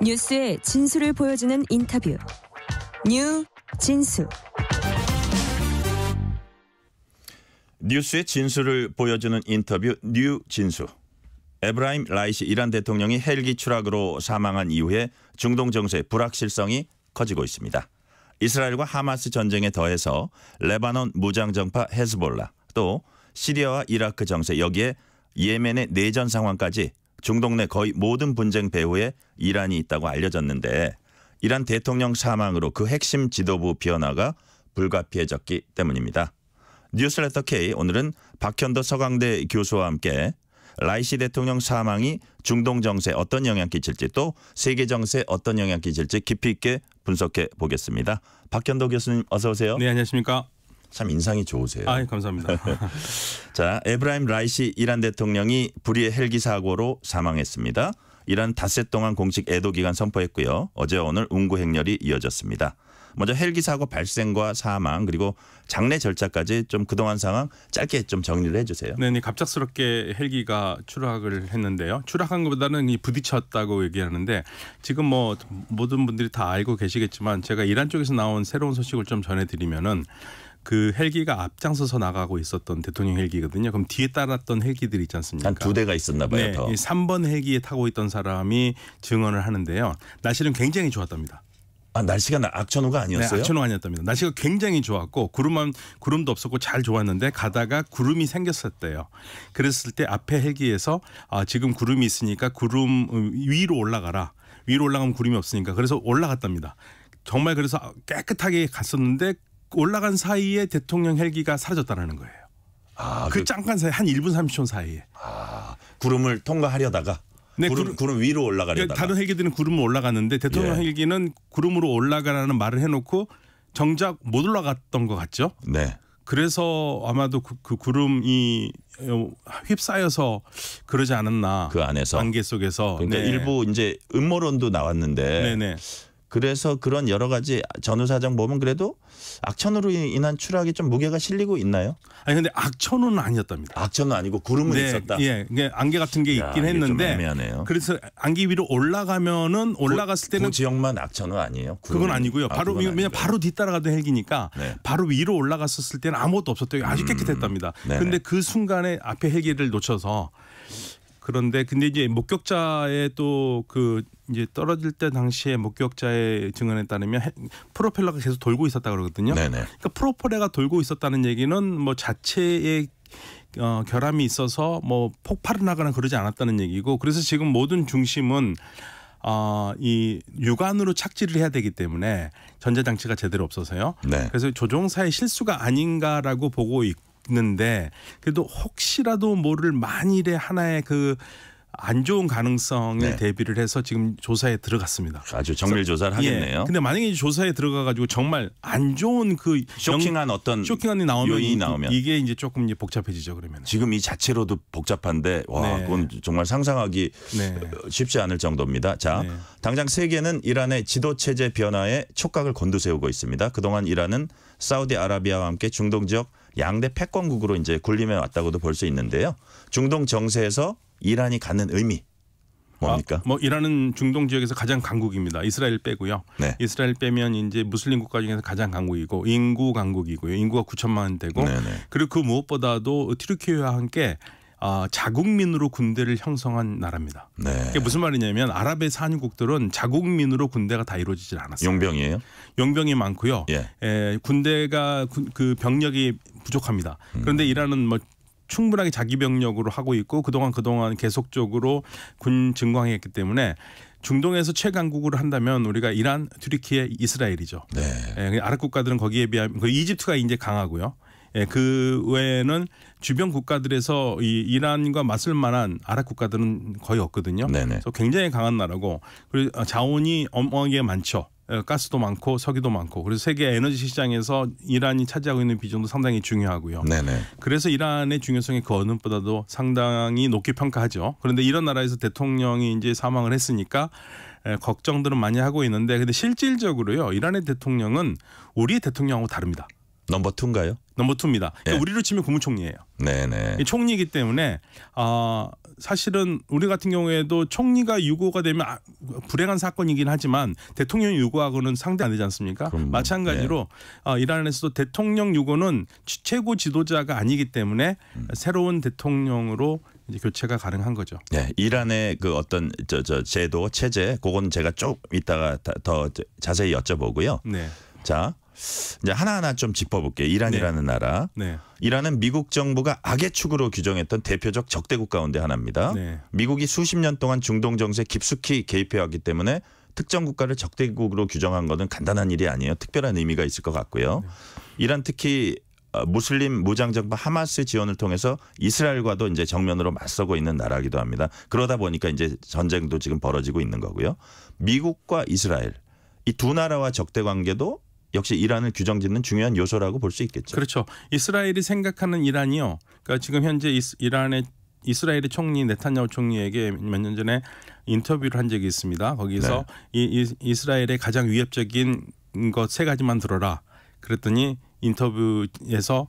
뉴스의 진수를 보여주는 인터뷰. 뉴 진수. 뉴스의 진수를 보여주는 인터뷰 뉴 진수. 에브라임 라이시 이란 대통령이 헬기 추락으로 사망한 이후에 중동 정세의 불확실성이 커지고 있습니다. 이스라엘과 하마스 전쟁에 더해서 레바논 무장정파 헤즈볼라, 또 시리아와 이라크 정세, 여기에 예멘의 내전 상황까지 중동 내 거의 모든 분쟁 배후에 이란이 있다고 알려졌는데, 이란 대통령 사망으로 그 핵심 지도부 변화가 불가피해졌기 때문입니다. 뉴스레터 K, 오늘은 박현도 서강대 교수와 함께 라이시 대통령 사망이 중동 정세에 어떤 영향 끼칠지, 또 세계 정세에 어떤 영향 끼칠지 깊이 있게 분석해 보겠습니다. 박현도 교수님 어서 오세요. 네, 안녕하십니까. 참 인상이 좋으세요. 감사합니다. 자, 에브라임 라이시 이란 대통령이 불의의 헬기 사고로 사망했습니다. 이란 닷새 동안 공식 애도 기간 선포했고요. 어제 오늘 운구 행렬이 이어졌습니다. 먼저 헬기 사고 발생과 사망, 그리고 장례 절차까지 좀 그동안 상황 짧게 좀 정리를 해주세요. 네, 갑작스럽게 헬기가 추락을 했는데요. 추락한 것보다는 부딪혔다고 얘기하는데, 지금 뭐 모든 분들이 다 알고 계시겠지만 제가 이란 쪽에서 나온 새로운 소식을 좀 전해드리면은, 그 헬기가 앞장서서 나가고 있었던 대통령 헬기거든요. 그럼 뒤에 따랐던 헬기들이 있지 않습니까? 한 2대가 있었나 봐요. 네, 더. 3번 헬기에 타고 있던 사람이 증언을 하는데요. 날씨는 굉장히 좋았답니다. 날씨가 악천후가 아니었어요? 네, 악천후가 아니었답니다. 날씨가 굉장히 좋았고 구름도 없었고 잘 좋았는데 가다가 구름이 생겼었대요. 그랬을 때 앞에 헬기에서 지금 구름이 있으니까 구름 위로 올라가라. 위로 올라가면 구름이 없으니까. 그래서 올라갔답니다. 정말 그래서 깨끗하게 갔었는데 올라간 사이에 대통령 헬기가 사라졌다는 거예요. 그 잠깐 사이, 한 1분 30초 사이에. 구름을 통과하려다가. 네, 구름 위로 올라가려다가. 다른 헬기들은 구름을 올라갔는데 대통령 헬기는 구름으로 올라가라는 말을 해놓고 정작 못 올라갔던 것 같죠. 네. 그래서 아마도 그 구름이 휩싸여서 그러지 않았나. 그 안에서. 안개 속에서. 그러니까 네. 일부 이제 음모론도 나왔는데. 네네. 그래서 그런 여러 가지 전후 사정 보면 그래도 악천후로 인한 추락이 좀 무게가 실리고 있나요? 아니 근데 악천후는 아니었답니다. 악천후 아니고 구름은 있었다. 예, 안개 같은 게 있긴 했는데. 좀 애매하네요. 그래서 안개 위로 올라가면은 올라갔을 때는 그 지역만 악천후 아니에요? 그건 아니고요. 바로 왜냐면 바로 뒤따라가던 헬기니까 네. 바로 위로 올라갔었을 때는 아무것도 없었대요. 아주 깨끗했답니다. 그런데 그 순간에 앞에 헬기를 놓쳐서. 근데 이제 목격자의 또 이제 떨어질 때 당시에 목격자의 증언에 따르면 프로펠러가 계속 돌고 있었다 그러거든요. 네네. 그러니까 프로펠러가 돌고 있었다는 얘기는 뭐 자체의 결함이 있어서 뭐 폭발을 하거나 그러지 않았다는 얘기고, 그래서 지금 모든 중심은 이 육안으로 착지를 해야 되기 때문에 전자장치가 제대로 없어서요. 네. 그래서 조종사의 실수가 아닌가라고 보고 있는데, 그래도 혹시라도 모를 만일의 하나의 안 좋은 가능성에 대비를 해서 지금 조사에 들어갔습니다. 아주 정밀 조사를 하겠네요. 근데 만약에 조사에 들어가가지고 정말 안 좋은 쇼킹한 어떤 쇼킹한이 요인이 나오면 이게 이제 조금 이제 복잡해지죠. 그러면 지금 이 자체로도 복잡한데 그건 정말 상상하기 쉽지 않을 정도입니다. 자, 당장 세계는 이란의 지도 체제 변화에 촉각을 곤두세우고 있습니다. 그동안 이란은 사우디아라비아와 함께 중동 지역 양대 패권국으로 이제 군림해 왔다고도 볼 수 있는데요. 중동 정세에서 이란이 갖는 의미 뭡니까? 이란은 중동 지역에서 가장 강국입니다. 이스라엘 빼고요. 네. 이스라엘 빼면 이제 무슬림 국가 중에서 가장 강국이고 인구 강국이고요. 인구가 9천만 되고, 그리고 그 무엇보다도 튀르키예와 함께 자국민으로 군대를 형성한 나라입니다. 네. 그게 무슨 말이냐면 아랍의 산유국들은 자국민으로 군대가 다 이루어지질 않았어요. 용병이에요? 용병이 많고요. 군대가 그 병력이 부족합니다. 그런데 이란은 충분하게 자기 병력으로 하고 있고 그동안 계속적으로 군 증강했기 때문에 중동에서 최강국으로 한다면 우리가 이란, 튀르키예, 이스라엘이죠. 네. 아랍 국가들은 거기에 비하면 이집트가 이제 강하고요. 그 외에는 주변 국가들에서 이란과 맞설 만한 아랍 국가들은 거의 없거든요. 그래서 굉장히 강한 나라고, 그리고 자원이 어마어마하게 많죠. 가스도 많고 석유도 많고, 그래서 세계 에너지 시장에서 이란이 차지하고 있는 비중도 상당히 중요하고요. 그래서 이란의 중요성이 그 어느 보다도 상당히 높게 평가하죠. 그런데 이런 나라에서 대통령이 이제 사망을 했으니까 걱정들은 많이 하고 있는데, 근데 실질적으로요, 이란의 대통령은 우리의 대통령하고 다릅니다. 넘버 2인가요? 넘버 2입니다. 그러니까 우리로 치면 국무총리예요. 총리이기 때문에 사실은 우리 같은 경우에도 총리가 유고가 되면 불행한 사건이긴 하지만 대통령 유고하고는 상대 안 되지 않습니까? 마찬가지로 이란에서도 대통령 유고는 최고 지도자가 아니기 때문에 새로운 대통령으로 이제 교체가 가능한 거죠. 네, 이란의 그 어떤 제도 체제 그건 제가 좀 이따가 더 자세히 여쭤보고요. 네. 자. 이제 하나하나 좀 짚어볼게요. 이란이라는 네. 나라. 네. 이란은 미국 정부가 악의 축으로 규정했던 대표적 적대국 가운데 하나입니다. 네. 미국이 수십 년 동안 중동 정세에 깊숙이 개입해왔기 때문에 특정 국가를 적대국으로 규정한 것은 간단한 일이 아니에요. 특별한 의미가 있을 것 같고요. 네. 이란 특히 무슬림 무장정파 하마스 지원을 통해서 이스라엘과도 이제 정면으로 맞서고 있는 나라이기도 합니다. 그러다 보니까 이제 전쟁도 지금 벌어지고 있는 거고요. 미국과 이스라엘 이 두 나라와 적대 관계도 역시 이란을 규정짓는 중요한 요소라고 볼 수 있겠죠. 그렇죠. 이스라엘이 생각하는 이란이요. 그러니까 지금 현재 이스라엘의 총리 네탄야후 총리에게 몇 년 전에 인터뷰를 한 적이 있습니다. 거기서 네. 이스라엘의 가장 위협적인 것 3가지만 들어라. 그랬더니 인터뷰에서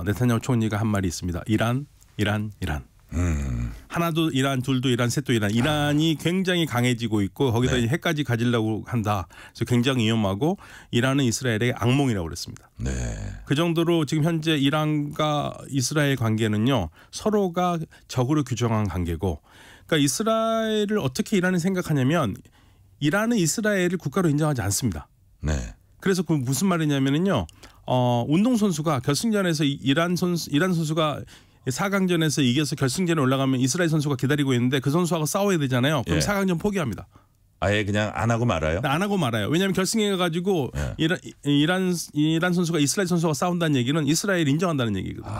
네탄야후 총리가 한 말이 있습니다. 이란. 하나도 이란, 둘도 이란, 셋도 이란. 이란이 굉장히 강해지고 있고 거기다 네. 핵까지 가지려고 한다. 그래서 굉장히 위험하고 이란은 이스라엘의 악몽이라고 그랬습니다. 네. 그 정도로 지금 현재 이란과 이스라엘 관계는요. 서로가 적으로 규정한 관계고 그러니까 이스라엘을 어떻게 이란이 생각하냐면 이란은 이스라엘을 국가로 인정하지 않습니다. 네. 그래서 그 무슨 말이냐면은요. 운동선수가 결승전에서 이란 선수가 4강전에서 이겨서 결승전에 올라가면 이스라엘 선수가 기다리고 있는데 그 선수하고 싸워야 되잖아요. 그럼 4강전 포기합니다. 아예 그냥 안 하고 말아요? 안 하고 말아요. 왜냐하면 결승에 가가지고 이란 선수가 이스라엘 선수가 싸운다는 얘기는 이스라엘 인정한다는 얘기거든요.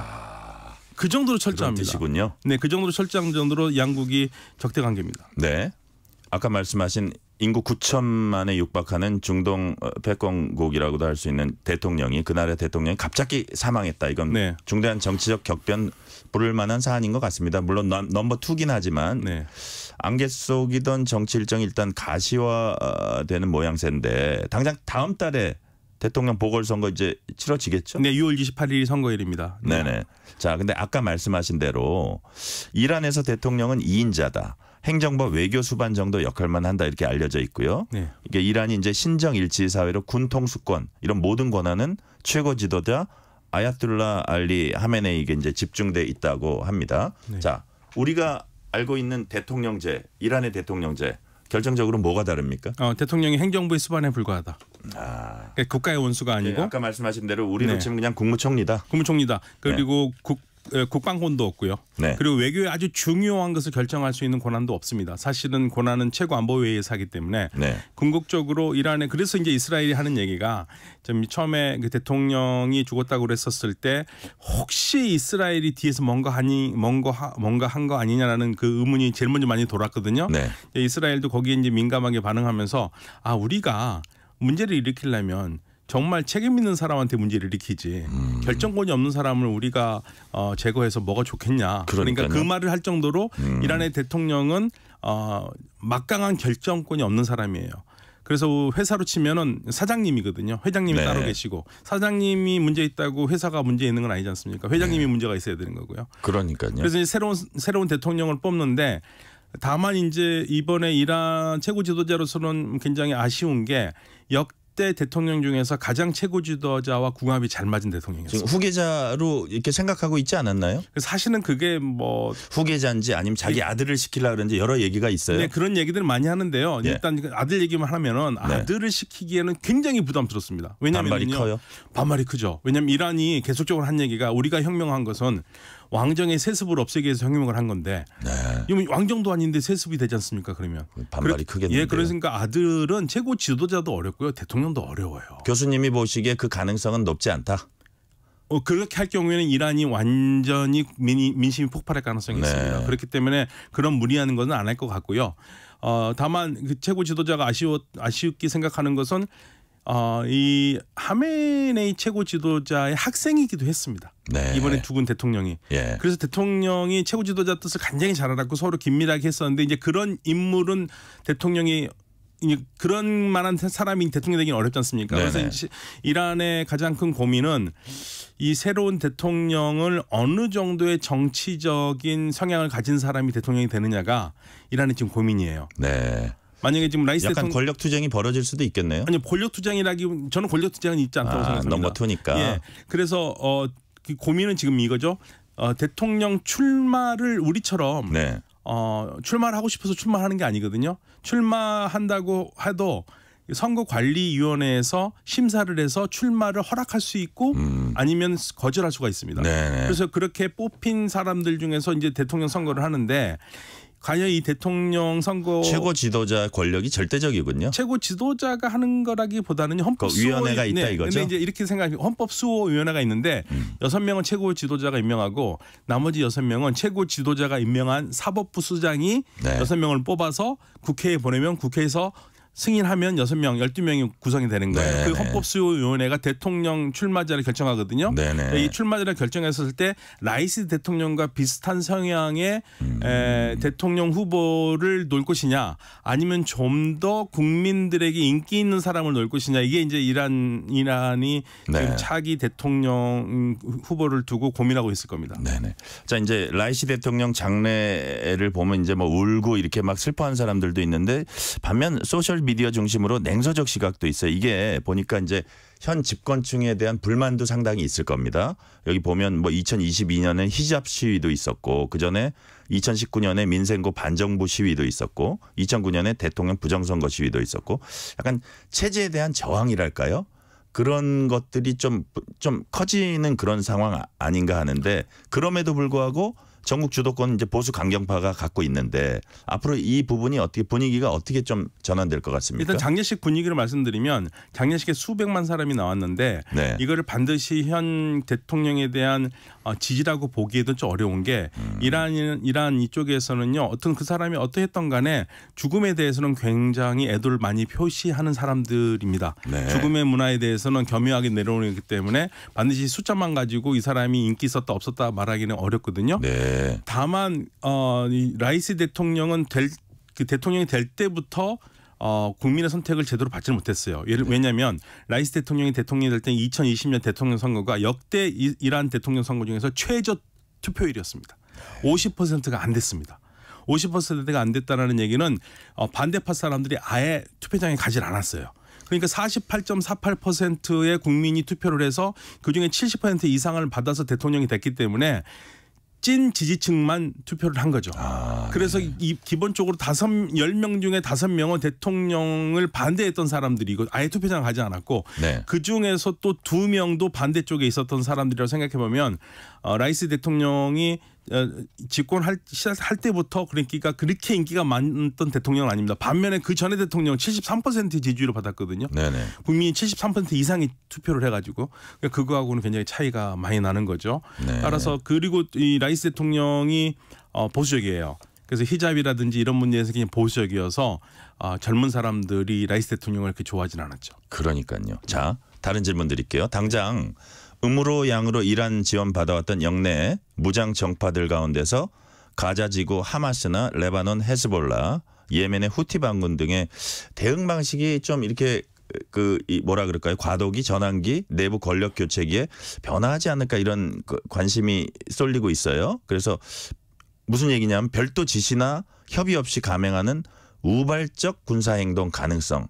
그 정도로 철저합니다. 그런 뜻이군요. 네, 그 정도로 철저한 정도로 양국이 적대 관계입니다. 네. 아까 말씀하신 인구 9천만에 육박하는 중동 패권국이라고도 할 수 있는 대통령이 그나라의 대통령이 갑자기 사망했다. 이건 네. 중대한 정치적 격변 부를 만한 사안인 것 같습니다. 물론 넘버 2긴 하지만 네. 안개 속이던 정치 일정이 일단 가시화되는 모양새인데 당장 다음 달에 대통령 보궐선거 이제 치러지겠죠? 네, 6월 28일이 선거일입니다. 네. 네네. 자, 근데 아까 말씀하신 대로 이란에서 대통령은 2인자다. 행정부 외교 수반 정도 역할만 한다 이렇게 알려져 있고요. 네. 이게 이란이 이제 신정 일치 사회로 군 통수권 이런 모든 권한은 최고 지도자 아야툴라 알리 하메네이에게 이제 집중돼 있다고 합니다. 네. 자, 우리가 알고 있는 대통령제, 이란의 대통령제 결정적으로 뭐가 다릅니까? 대통령이 행정부의 수반에 불과하다. 그러니까 국가의 원수가 아니고. 네, 아까 말씀하신 대로 우리로 치면 그냥 국무총리다. 국무총리다. 그리고 네. 국방권도 없고요. 네. 그리고 외교에 아주 중요한 것을 결정할 수 있는 권한도 없습니다. 사실은 권한은 최고안보회의에서 하기 때문에 네. 궁극적으로 이란에 그래서 이제 이스라엘이 하는 얘기가 좀 처음에 그 대통령이 죽었다고 그랬었을 때 혹시 이스라엘이 뒤에서 뭔가 한 거 아니냐라는 그 의문이 제일 먼저 많이 돌았거든요. 네. 이스라엘도 거기에 이제 민감하게 반응하면서 우리가 문제를 일으키려면 정말 책임 있는 사람한테 문제를 일으키지 결정권이 없는 사람을 우리가 제거해서 뭐가 좋겠냐. 그러니까 그 말을 할 정도로 이란의 대통령은 막강한 결정권이 없는 사람이에요. 그래서 회사로 치면은 사장님이거든요. 회장님이 네. 따로 계시고 사장님이 문제 있다고 회사가 문제 있는 건 아니지 않습니까? 회장님이 네. 문제가 있어야 되는 거고요. 그러니까요. 그래서 이제 새로운 대통령을 뽑는데 다만 이제 이번에 이란 최고 지도자로서는 굉장히 아쉬운 게 역대 대통령 중에서 가장 최고 지도자와 궁합이 잘 맞은 대통령이었어요. 후계자로 이렇게 생각하고 있지 않았나요? 사실은 그게 뭐 후계자인지 아니면 자기 아들을 시키려고 그런지 여러 얘기가 있어요. 네, 그런 얘기들을 많이 하는데요. 네. 일단 아들 얘기만 하면은 아들을 시키기에는 굉장히 부담스럽습니다. 왜냐하면 반발이 커요? 반발이 크죠. 왜냐하면 이란이 계속적으로 한 얘기가 우리가 혁명한 것은 왕정의 세습을 없애기 위해서 혁명을 한 건데 네. 왕정도 아닌데 세습이 되지 않습니까? 그러면 반발이 크겠는데요. 예, 그러니까 아들은 최고 지도자도 어렵고요. 대통령도 어려워요. 교수님이 보시기에 그 가능성은 높지 않다. 그렇게 할 경우에는 이란이 완전히 민심이 폭발할 가능성이 네. 있습니다. 그렇기 때문에 그런 무리하는 것은 안 할 것 같고요. 다만 그 최고 지도자가 아쉽게 생각하는 것은 이 하메네이 최고 지도자의 학생이기도 했습니다. 네. 이번에 죽은 대통령이. 예. 그래서 대통령이 최고 지도자 뜻을 굉장히 잘 알았고 서로 긴밀하게 했었는데 이제 그런 인물은 대통령이 그런 만한 사람이 대통령이 되기는 어렵지 않습니까? 네네. 그래서 이제 이란의 가장 큰 고민은 이 새로운 대통령을 어느 정도의 정치적인 성향을 가진 사람이 대통령이 되느냐가 이란의 지금 고민이에요. 네. 만약에 지금 라이시 약간 대통령 권력 투쟁이 벌어질 수도 있겠네요. 아니 권력 투쟁이라기 저는 권력 투쟁은 있지 않다고 생각합니다. 넘버 투니까. 예. 그래서 그 고민은 지금 이거죠. 대통령 출마를 우리처럼 네. 출마를 하고 싶어서 출마하는 게 아니거든요. 출마한다고 해도 선거관리위원회에서 심사를 해서 출마를 허락할 수 있고 아니면 거절할 수가 있습니다. 네네. 그래서 그렇게 뽑힌 사람들 중에서 이제 대통령 선거를 하는데 과연 이 대통령 선거 최고 지도자 권력이 절대적이군요. 최고 지도자가 하는 거라기보다는 헌법위원회가 있다 이거죠. 근데 이제 이렇게 생각하면 헌법수호위원회가 있는데 6명은 최고 지도자가 임명하고 나머지 6명은 최고 지도자가 임명한 사법부 수장이 네. 6명을 뽑아서 국회에 보내면 국회에서 승인하면 6명, 12명이 구성이 되는 거예요. 네네. 그 헌법수호위원회가 대통령 출마자를 결정하거든요. 네네. 이 출마자를 결정했을 때 라이시 대통령과 비슷한 성향의 대통령 후보를 놓을 것이냐 아니면 좀 더 국민들에게 인기 있는 사람을 놓을 것이냐 이게 이제 이란이 네. 지금 차기 대통령 후보를 두고 고민하고 있을 겁니다. 네네. 자 이제 라이시 대통령 장례를 보면 이제 뭐 울고 이렇게 막 슬퍼하는 사람들도 있는데 반면 소셜 미디어 중심으로 냉소적 시각도 있어요. 이게 보니까 이제 현 집권층에 대한 불만도 상당히 있을 겁니다. 여기 보면 뭐 2022년에 히잡 시위도 있었고 그전에 2019년에 민생고 반정부 시위도 있었고 2009년에 대통령 부정선거 시위도 있었고 약간 체제에 대한 저항이랄까요? 그런 것들이 좀 커지는 그런 상황 아닌가 하는데 그럼에도 불구하고 전국 주도권 이제 보수 강경파가 갖고 있는데 앞으로 이 부분이 어떻게 분위기가 어떻게 좀 전환될 것 같습니까? 일단 장례식 분위기를 말씀드리면 장례식에 수백만 사람이 나왔는데 네. 이거를 반드시 현 대통령에 대한 지지라고 보기에도 좀 어려운 게 이란 이쪽에서는요 어떤 그 사람이 어떠했던 간에 죽음에 대해서는 굉장히 애도를 많이 표시하는 사람들입니다. 네. 죽음의 문화에 대해서는 겸허하게 내려오기 때문에 반드시 숫자만 가지고 이 사람이 인기 있었다 없었다 말하기는 어렵거든요. 네. 다만 이 라이시 대통령은 대통령이 될 때부터 국민의 선택을 제대로 받지 못했어요. 왜냐하면 라이시 대통령이 대통령이 될 때 2020년 대통령 선거가 역대 이란 대통령 선거 중에서 최저 투표율이었습니다. 50%가 안 됐습니다. 50%가 안 됐다는 얘기는 반대파 사람들이 아예 투표장에 가질 않았어요. 그러니까 48.48%의 국민이 투표를 해서 그중에 70% 이상을 받아서 대통령이 됐기 때문에 찐 지지층만 투표를 한 거죠. 그래서 네. 이 기본적으로 10명 중에 5명은 대통령을 반대했던 사람들이고 아예 투표장 가지 않았고 네. 그중에서 또 2명도 반대쪽에 있었던 사람들이라고 생각해 보면 라이시 대통령이 집권할 때부터 그러니까 그렇게 인기가 많던 대통령은 아닙니다. 반면에 그 전에 대통령 73% 지지율을 받았거든요. 네네. 국민이 73% 이상이 투표를 해가지고 그거하고는 굉장히 차이가 많이 나는 거죠. 네. 따라서 그리고 이 라이시 대통령이 보수적이에요. 그래서 히잡이라든지 이런 문제에서 그냥 보수적이어서 젊은 사람들이 라이시 대통령을 그렇게 좋아하지는 않았죠. 그러니까요. 자 다른 질문 드릴게요. 당장 음으로 양으로 이란 지원 받아왔던 영내 무장 정파들 가운데서 가자지구 하마스나 레바논 헤즈볼라, 예멘의 후티 반군 등의 대응 방식이 좀 이렇게 뭐라 그럴까요? 과도기, 전환기, 내부 권력 교체기에 변화하지 않을까 이런 관심이 쏠리고 있어요. 그래서 무슨 얘기냐면 별도 지시나 협의 없이 감행하는 우발적 군사행동 가능성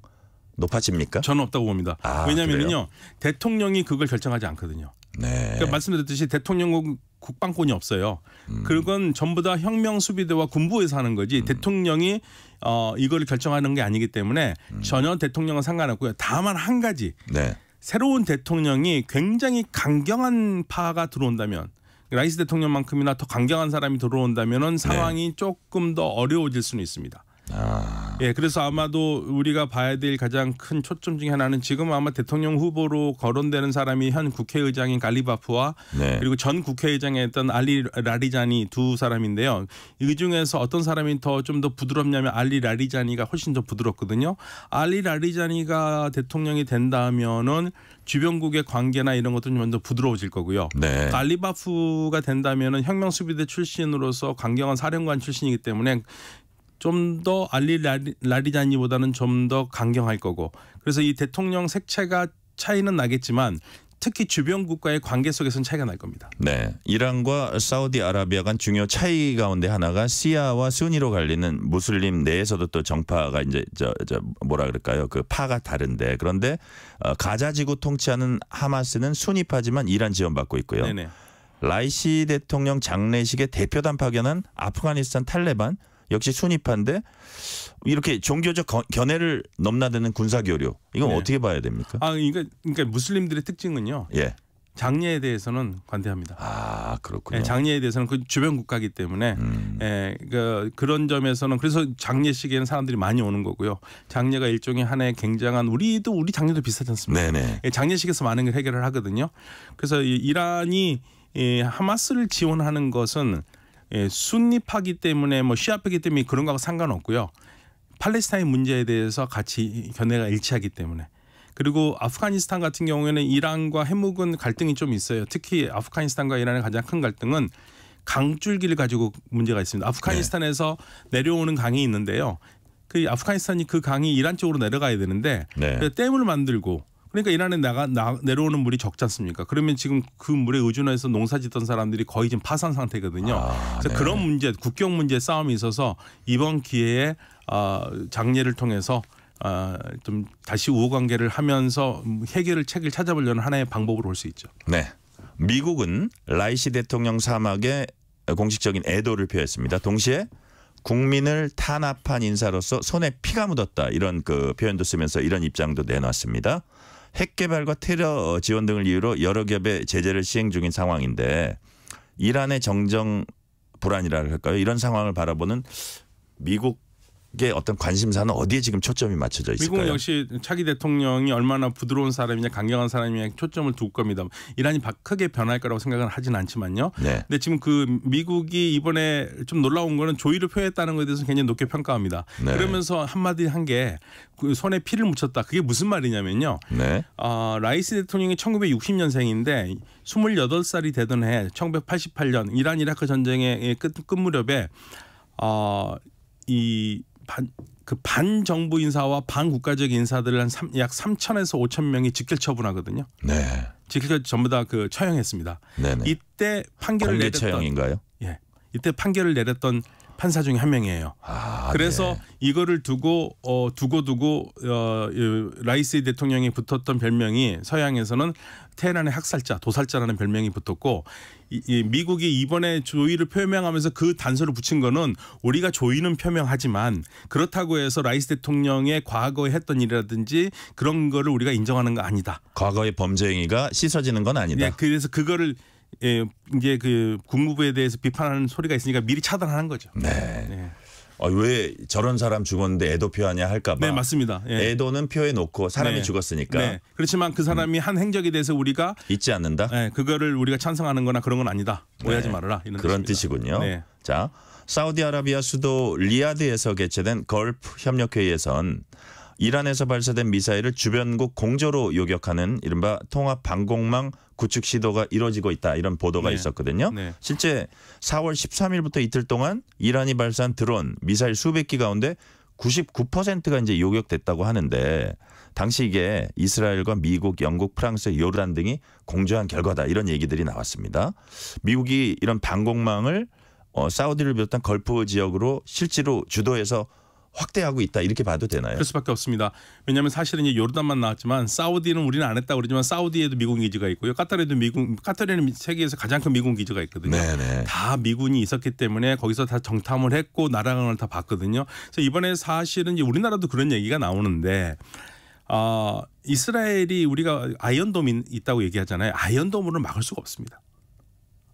높아집니까? 저는 없다고 봅니다. 왜냐하면요 대통령이 그걸 결정하지 않거든요. 네. 그러니까 말씀드렸듯이 대통령은 국방권이 없어요. 그건 전부 다 혁명 수비대와 군부에서 하는 거지 대통령이 이거를 결정하는 게 아니기 때문에 전혀 대통령은 상관없고요. 다만 한 가지 네. 새로운 대통령이 굉장히 강경한 파가 들어온다면 라이시 대통령만큼이나 더 강경한 사람이 들어온다면은 상황이 조금 더 어려워질 수는 있습니다. 예, 그래서 아마도 우리가 봐야 될 가장 큰 초점 중에 하나는 지금 아마 대통령 후보로 거론되는 사람이 현 국회의장인 갈리바프와 그리고 전 국회의장이었던 알리 라리자니 두 사람인데요. 이 중에서 어떤 사람이 좀 더 부드럽냐면 알리 라리자니가 훨씬 더 부드럽거든요. 알리 라리자니가 대통령이 된다면은 주변국의 관계나 이런 것도 좀 더 부드러워질 거고요. 네. 갈리바프가 된다면은 혁명수비대 출신으로서 강경한 사령관 출신이기 때문에 좀 더 알리 라리자니보다는 좀 더 강경할 거고 그래서 이 대통령 색채가 차이는 나겠지만 특히 주변 국가의 관계 속에서는 차이가 날 겁니다. 네, 이란과 사우디아라비아 간 중요 차이 가운데 하나가 시아와 순위로 갈리는 무슬림 내에서도 또 정파가 이제 뭐라 그럴까요? 그 파가 다른데 그런데 가자지구 통치하는 하마스는 순위파지만 이란 지원받고 있고요. 네네. 라이시 대통령 장례식에 대표단 파견한 아프가니스탄 탈레반 역시 순위파인데 이렇게 종교적 견해를 넘나드는 군사교류 이건 네. 어떻게 봐야 됩니까? 그러니까 무슬림들의 특징은요. 예. 장례에 대해서는 관대합니다. 아 그렇군요. 예, 장례에 대해서는 그 주변 국가이기 때문에 예, 그런 점에서는 그래서 장례식에는 사람들이 많이 오는 거고요. 장례가 일종의 하나의 굉장한 우리 장례도 비슷하지 않습니까? 네네. 예, 장례식에서 많은 걸 해결을 하거든요. 그래서 이란이 하마스를 지원하는 것은 순리파기 때문에 뭐 시아파기 때문에 그런 거하고 상관없고요. 팔레스타인 문제에 대해서 같이 견해가 일치하기 때문에 그리고 아프가니스탄 같은 경우에는 이란과 해묵은 갈등이 좀 있어요. 특히 아프가니스탄과 이란의 가장 큰 갈등은 강줄기를 가지고 문제가 있습니다. 아프가니스탄에서 내려오는 강이 있는데요. 그 아프가니스탄이 그 강이 이란 쪽으로 내려가야 되는데 댐을 만들고 그러니까 이란에 내려오는 물이 적지 않습니까? 그러면 지금 그 물에 의존해서 농사짓던 사람들이 거의 지금 파산 상태거든요. 그래서 그런 문제, 국경 문제 싸움이 있어서 이번 기회에 장례를 통해서 좀 다시 우호관계를 하면서 해결책을 찾아보려는 하나의 방법으로 볼 수 있죠. 네, 미국은 라이시 대통령 사막에 공식적인 애도를 표했습니다. 동시에 국민을 탄압한 인사로서 손에 피가 묻었다 이런 그 표현도 쓰면서 이런 입장도 내놨습니다. 핵 개발과 테러 지원 등을 이유로 여러 겹의 제재를 시행 중인 상황인데 이란의 정정 불안이라 할까요? 이런 상황을 바라보는 미국의 어떤 관심사는 어디에 지금 초점이 맞춰져 있을까요? 미국 역시 차기 대통령이 얼마나 부드러운 사람이냐 강경한 사람이냐 초점을 둘 겁니다. 이란이 크게 변할 거라고 생각은 하진 않지만요. 네. 근데 지금 그 미국이 이번에 좀 놀라운 거는 조의를 표했다는 것에 대해서 굉장히 높게 평가합니다. 네. 그러면서 한마디 한 게 그 손에 피를 묻혔다. 그게 무슨 말이냐면요. 네. 라이시 대통령이 1960년생인데 28살이 되던 해 1988년 이란 이라크 전쟁의 끝 무렵에 그 반정부 인사와 반국가적 인사들을 약 3,000에서 5,000 명이 직결 처분하거든요. 네. 직결 전부 다 그 처형했습니다. 네네. 이때 판결을 공개 처형인가요? 예. 이때 판결을 내렸던 판사 중에 한 명이에요. 그래서 네. 이거를 두고 라이시 대통령이 붙었던 별명이 서양에서는 테헤란의 학살자, 도살자라는 별명이 붙었고 미국이 이번에 조의를 표명하면서 그 단서를 붙인 거는 우리가 조의는 표명하지만 그렇다고 해서 라이시 대통령의 과거에 했던 일이라든지 그런 거를 우리가 인정하는 거 아니다. 과거의 범죄 행위가 씻어지는 건 아니다. 네, 그래서 그거를 이제 그 국무부에 대해서 비판하는 소리가 있으니까 미리 차단하는 거죠. 네. 네. 왜 저런 사람 죽었는데 애도 표하냐 할까 봐. 네, 맞습니다. 예. 애도는 표해 놓고 사람이 네. 죽었으니까. 네. 그렇지만 그 사람이 한 행적에 대해서 우리가 잊지 않는다. 네, 그거를 우리가 찬성하는 거나 그런 건 아니다. 오해하지 네. 말아라. 이런 그런 뜻입니다. 뜻이군요. 네. 자, 사우디아라비아 수도 리야드에서 개최된 걸프 협력회의에선 이란에서 발사된 미사일을 주변국 공조로 요격하는 이른바 통합 방공망 구축 시도가 이루어지고 있다 이런 보도가 네. 있었거든요. 네. 실제 4월 13일부터 이틀 동안 이란이 발사한 드론 미사일 수백 기 가운데 99%가 이제 요격됐다고 하는데 당시 이게 이스라엘과 미국, 영국, 프랑스, 요르단 등이 공조한 결과다 이런 얘기들이 나왔습니다. 미국이 이런 방공망을 사우디를 비롯한 걸프 지역으로 실제로 주도해서 확대하고 있다 이렇게 봐도 되나요? 그럴 수밖에 없습니다. 왜냐하면 사실은 이제 요르단만 나왔지만 사우디는 우리는 안 했다고 그러지만 사우디에도 미군 기지가 있고요. 카타르는 세계에서 가장 큰 미군 기지가 있거든요. 네네. 다 미군이 있었기 때문에 거기서 다 정탐을 했고 날아가는 걸 다 봤거든요. 그래서 이번에 사실은 이제 우리나라도 그런 얘기가 나오는데 이스라엘이 우리가 아이언돔이 있다고 얘기하잖아요. 아이언돔으로 막을 수가 없습니다.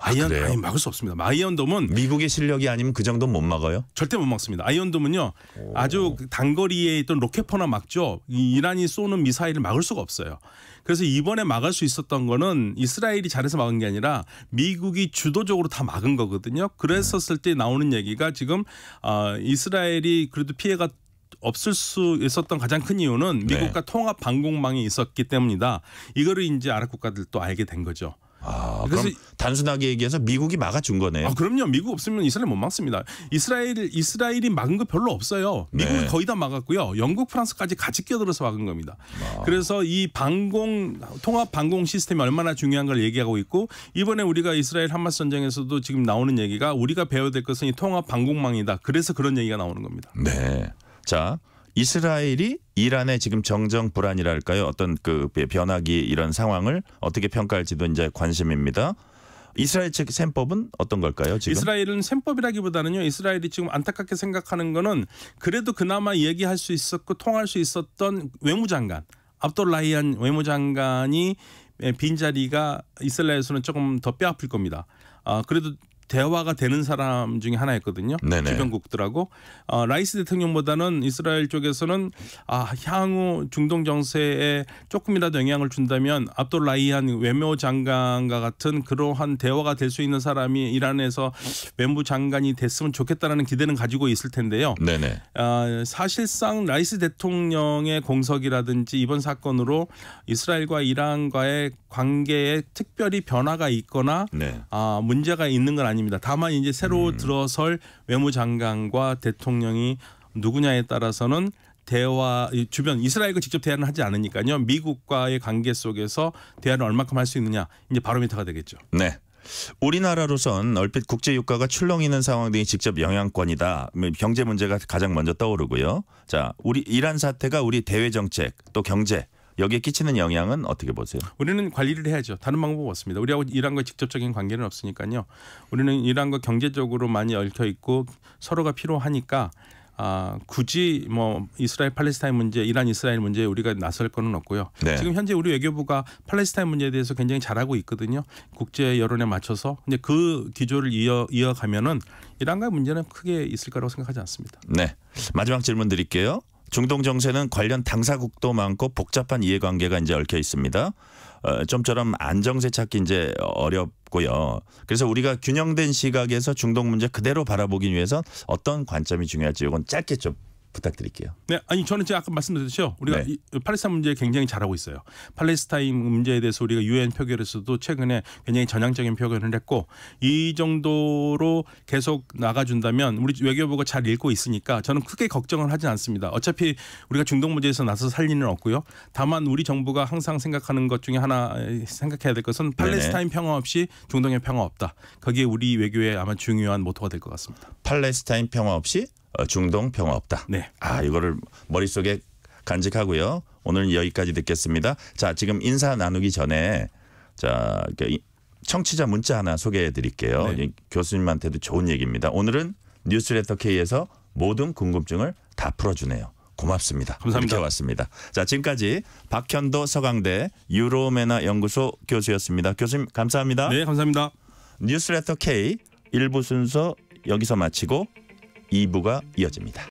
아니 막을 수 없습니다. 아이언돔은 미국의 실력이 아니면 그 정도는 못 막아요? 절대 못 막습니다. 아이언돔은요 아주 단거리에 있던 로켓포나 막죠. 이란이 쏘는 미사일을 막을 수가 없어요. 그래서 이번에 막을 수 있었던 거는 이스라엘이 잘해서 막은 게 아니라 미국이 주도적으로 다 막은 거거든요. 그랬었을 때 나오는 얘기가 지금 이스라엘이 그래도 피해가 없을 수 있었던 가장 큰 이유는 미국과 통합 방공망이 있었기 때문이다. 이거를 이제 아랍 국가들도 알게 된 거죠. 그래서 그럼 단순하게 얘기해서 미국이 막아준 거네요. 그럼요. 미국 없으면 이스라엘 못 막습니다. 이스라엘이 막은 거 별로 없어요. 미국이 거의 다 막았고요. 영국, 프랑스까지 같이 끼어들어서 막은 겁니다. 그래서 이 통합 방공 시스템이 얼마나 중요한 걸 얘기하고 있고 이번에 우리가 이스라엘 하마스 전쟁에서도 지금 나오는 얘기가 우리가 배워야 될 것은 이 통합 방공망이다. 그래서 그런 얘기가 나오는 겁니다. 네. 자. 이스라엘이 이란의 지금 정정 불안이랄까요? 어떤 그 변화기 이런 상황을 어떻게 평가할지도 이제 관심입니다. 이스라엘 측 셈법은 어떤 걸까요? 지금? 이스라엘은 셈법이라기보다는요. 이스라엘이 지금 안타깝게 생각하는 거는 그래도 그나마 얘기할 수 있었고 통할 수 있었던 외무장관 압돌라히안 외무장관이 빈자리가 이스라엘에서는 조금 더 뼈아플 겁니다. 그래도 대화가 되는 사람 중에 하나였거든요. 네네. 주변국들하고 라이스 대통령보다는 이스라엘 쪽에서는 향후 중동 정세에 조금이라도 영향을 준다면 압돌라히안 외무장관과 같은 그러한 대화가 될 수 있는 사람이 이란에서 외무장관이 됐으면 좋겠다라는 기대는 가지고 있을 텐데요. 네네. 사실상 라이스 대통령의 공석이라든지 이번 사건으로 이스라엘과 이란과의 관계에 특별히 변화가 있거나 문제가 있는 건 아닙니다. 다만 이제 새로 들어설 외무장관과 대통령이 누구냐에 따라서는 주변 이스라엘과 직접 대화는 하지 않으니까요. 미국과의 관계 속에서 대화를 얼마큼 할 수 있느냐 이제 바로미터가 되겠죠. 네. 우리나라로선 얼핏 국제 유가가 출렁이는 상황 등이 직접 영향권이다. 경제 문제가 가장 먼저 떠오르고요. 자, 우리 이란 사태가 우리 대외 정책 또 경제 여기에 끼치는 영향은 어떻게 보세요? 우리는 관리를 해야죠. 다른 방법 없습니다. 우리하고 이란과 직접적인 관계는 없으니까요. 우리는 이란과 경제적으로 많이 얽혀 있고 서로가 필요하니까 굳이 이스라엘 팔레스타인 문제, 이란 이스라엘 문제에 우리가 나설 거는 없고요. 네. 지금 현재 우리 외교부가 팔레스타인 문제에 대해서 굉장히 잘하고 있거든요. 국제 여론에 맞춰서. 근데 그 기조를 이어가면은 이란과의 문제는 크게 있을 거라고 생각하지 않습니다. 네. 마지막 질문 드릴게요. 중동 정세는 관련 당사국도 많고 복잡한 이해관계가 이제 얽혀 있습니다. 좀처럼 안정세 찾기 이제 어렵고요. 그래서 우리가 균형된 시각에서 중동 문제 그대로 바라보기 위해서 어떤 관점이 중요할지 이건 짧게 좀 부탁드릴게요. 네, 저는 제가 아까 말씀드렸죠. 우리가 팔레스타인 문제에 굉장히 잘하고 있어요. 팔레스타인 문제에 대해서 우리가 유엔 표결에서도 최근에 굉장히 전향적인 표현을 했고 이 정도로 계속 나가준다면 우리 외교부가 잘 읽고 있으니까 저는 크게 걱정을 하지 않습니다. 어차피 우리가 중동 문제에서 나서서 살 일은 없고요. 다만 우리 정부가 항상 생각하는 것 중에 하나 생각해야 될 것은 팔레스타인 평화 없이 중동의 평화 없다. 거기에 우리 외교의 아마 중요한 모토가 될 것 같습니다. 팔레스타인 평화 없이 중동 평화 없다. 네. 이거를 머릿속에 간직하고요. 오늘 여기까지 듣겠습니다. 자, 지금 인사 나누기 전에 청취자 문자 하나 소개해 드릴게요. 네. 교수님한테도 좋은 얘기입니다. 오늘은 뉴스레터 K에서 모든 궁금증을 다 풀어주네요. 고맙습니다. 감사합니다. 이렇게 왔습니다. 자, 지금까지 박현도 서강대 유로메나 연구소 교수였습니다. 교수님 감사합니다. 네, 감사합니다. 뉴스레터 K 1부 순서 여기서 마치고 2부가 이어집니다.